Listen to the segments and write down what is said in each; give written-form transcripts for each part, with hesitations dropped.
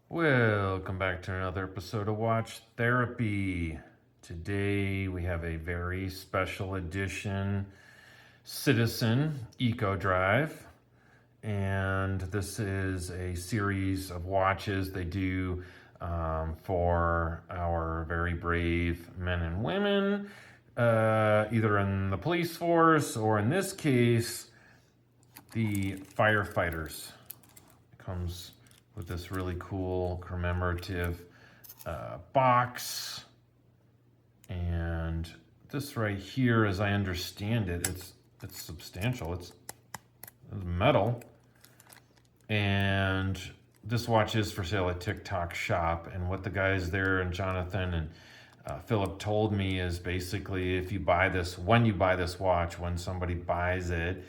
Welcome back to another episode of Watch Therapy. Today we have a very special edition Citizen Eco Drive. And this is a series of watches they do for our very brave men and women, either in the police force or in this case, the firefighters. It comes with this really cool commemorative box. And this right here, as I understand it, it's substantial. It's metal. And this watch is for sale at Tick Tock shop. And what the guys there and Jonathan and Philip told me is basically if you buy this, when you buy this watch, when somebody buys it,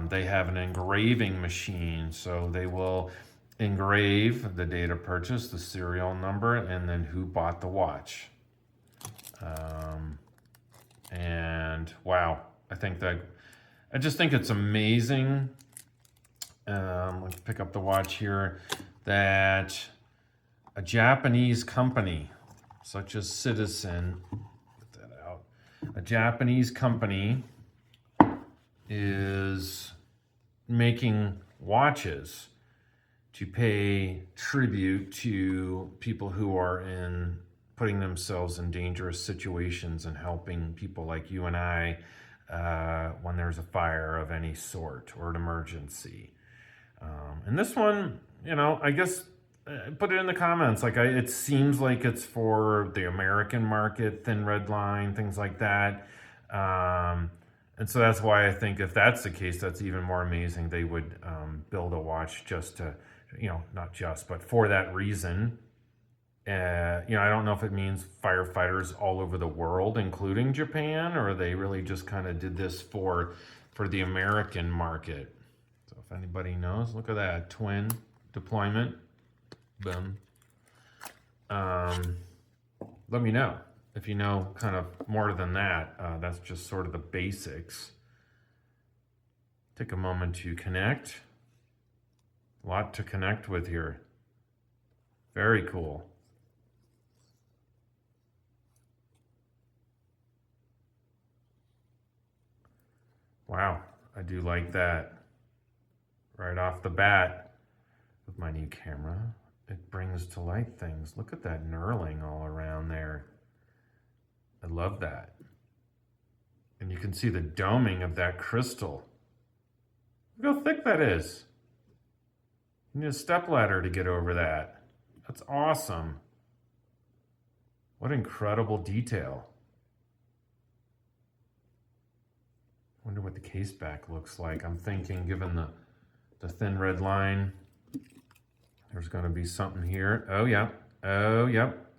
they have an engraving machine. So they will engrave the date of purchase, the serial number, and then who bought the watch. And wow, I just think it's amazing. Let's pick up the watch here, that a Japanese company such as Citizen, get that out, a Japanese company is making watches to pay tribute to people who are putting themselves in dangerous situations and helping people like you and I when there's a fire of any sort or an emergency. And this one, I guess put it in the comments. It seems like it's for the American market, thin red line, things like that. And so that's why I think if that's the case, that's even more amazing. They would build a watch just to, not just, but for that reason. I don't know if it means firefighters all over the world, including Japan, or they really just kind of did this for the American market. So if anybody knows, look at that, twin deployment, boom. Let me know if you know kind of more than that. That's just sort of the basics. Take a moment to connect. A lot to connect with here. Very cool. Wow, I do like that. Right off the bat, with my new camera, it brings to light things. Look at that knurling all around there. I love that. And you can see the doming of that crystal. Look how thick that is. You need a stepladder to get over that. That's awesome. What incredible detail. Wonder what the case back looks like. I'm thinking, given the thin red line, there's going to be something here. Oh, yeah. Oh, yep.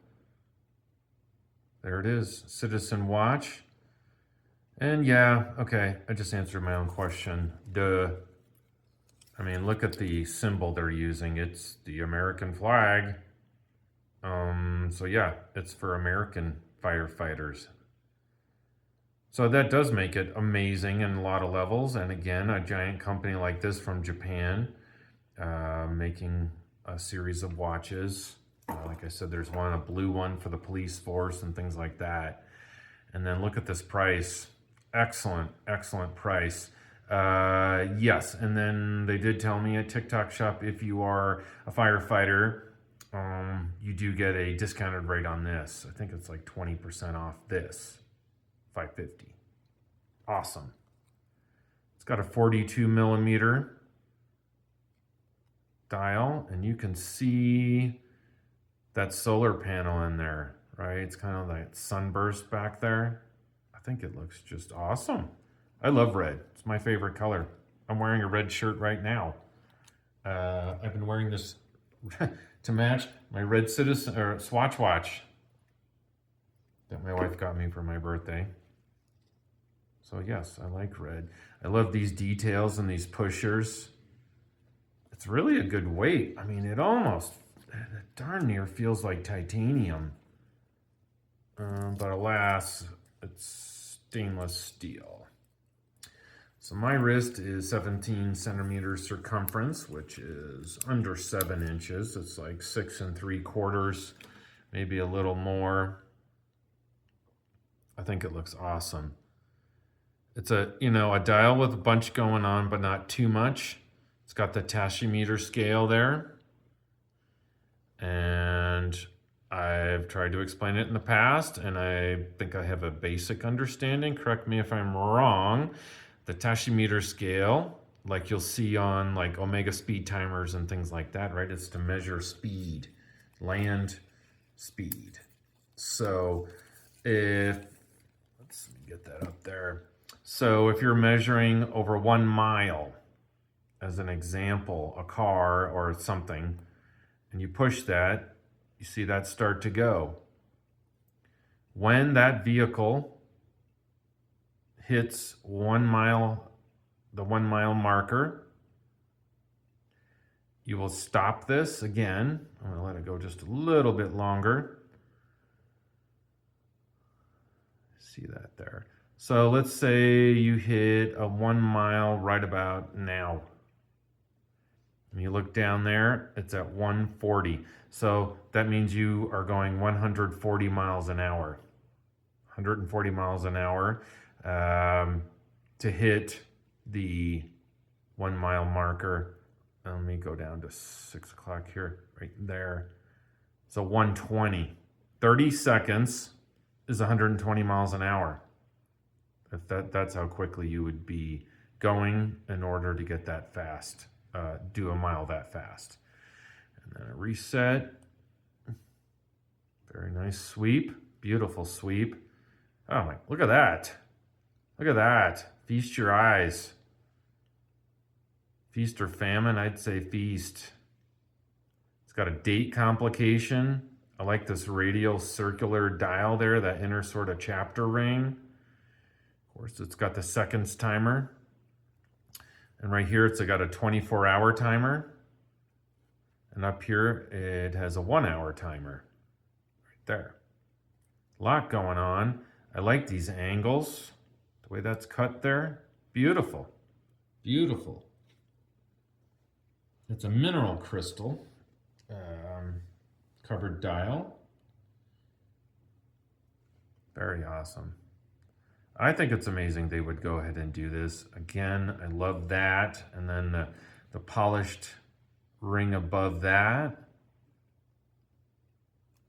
There it is. Citizen watch. And yeah, okay. I just answered my own question. Duh. I mean, look at the symbol they're using. It's the American flag. So yeah, it's for American firefighters. So that does make it amazing in a lot of levels. And again, a giant company like this from Japan, making a series of watches. Like I said, there's a blue one for the police force and things like that. And then look at this price. Excellent, excellent price. Yes, and then they did tell me at Tick Tock shop, if you are a firefighter, you do get a discounted rate on this. I think it's like 20% off this. $550. Awesome. It's got a 42 millimeter dial, and you can see that solar panel in there, right? It's kind of like sunburst back there. I think it looks just awesome. I love red. It's my favorite color. I'm wearing a red shirt right now. I've been wearing this to match my red Citizen or Swatch watch that my wife got me for my birthday. So yes, I like red. I love these details and these pushers. It's really a good weight. I mean, it darn near feels like titanium. But alas, it's stainless steel. So my wrist is 17 centimeters circumference, which is under 7 inches. It's like 6 3/4, maybe a little more. I think it looks awesome. It's a, a dial with a bunch going on, but not too much. It's got the tachymeter scale there. And I've tried to explain it in the past, and I think I have a basic understanding. Correct me if I'm wrong. The tachymeter scale, like you'll see on like Omega speed timers and things like that, right? It's to measure speed, land speed. So let's get that up there. So if you're measuring over 1 mile, as an example, a car or something, and you push that, you see that start to go. When that vehicle hits 1 mile, the 1 mile marker, you will stop this again. I'm gonna let it go just a little bit longer. See that there. So let's say you hit a 1 mile right about now. And you look down there, it's at 140. So that means you are going 140 miles an hour. 140 miles an hour to hit the 1 mile marker. Let me go down to 6 o'clock here, right there. So 120. 30 seconds is 120 miles an hour. That's how quickly you would be going in order to get that fast. Do a mile that fast. And then a reset. Very nice sweep. Beautiful sweep. Oh my, look at that. Look at that. Feast your eyes. Feast or famine, I'd say feast. It's got a date complication. I like this radial circular dial there, that inner sort of chapter ring. Of course, it's got the seconds timer. And right here, it's got a 24-hour timer. And up here, it has a 1-hour timer. Right there. A lot going on. I like these angles. The way that's cut there. Beautiful. Beautiful. It's a mineral crystal covered dial. Very awesome. I think it's amazing they would go ahead and do this. Again, I love that. And then the polished ring above that.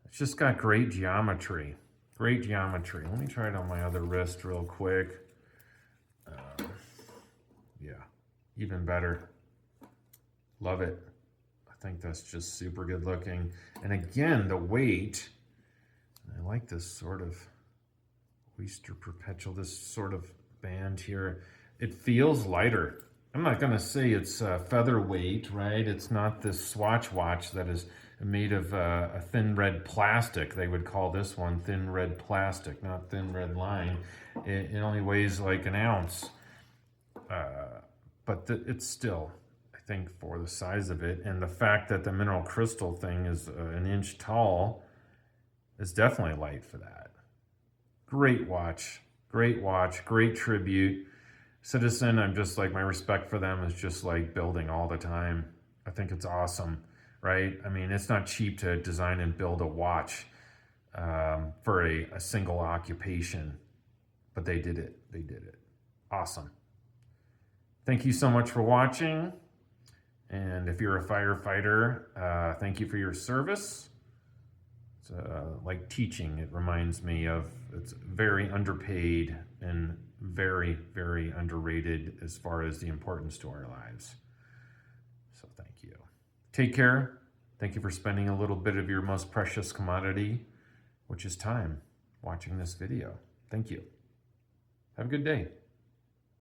It's just got great geometry. Great geometry. Let me try it on my other wrist real quick. Yeah, even better. Love it. I think that's just super good looking. And again, the weight. I like this sort of Oyster Perpetual, this sort of band here. It feels lighter. I'm not gonna say it's featherweight, right? It's not this Swatch watch that is made of a thin red plastic. They would call this one thin red plastic, not thin red line. It only weighs like an ounce. But it's still, I think, for the size of it, and the fact that the mineral crystal thing is an inch tall is definitely light for that. Great watch, great tribute. Citizen, I'm just like, my respect for them is just like building all the time. I think it's awesome, right? I mean, it's not cheap to design and build a watch for a single occupation, but they did it. They did it. Awesome. Thank you so much for watching. And if you're a firefighter, thank you for your service. It's like teaching. It reminds me of, it's very underpaid and very, very underrated as far as the importance to our lives. So thank you. Take care. Thank you for spending a little bit of your most precious commodity, which is time, watching this video. Thank you. Have a good day.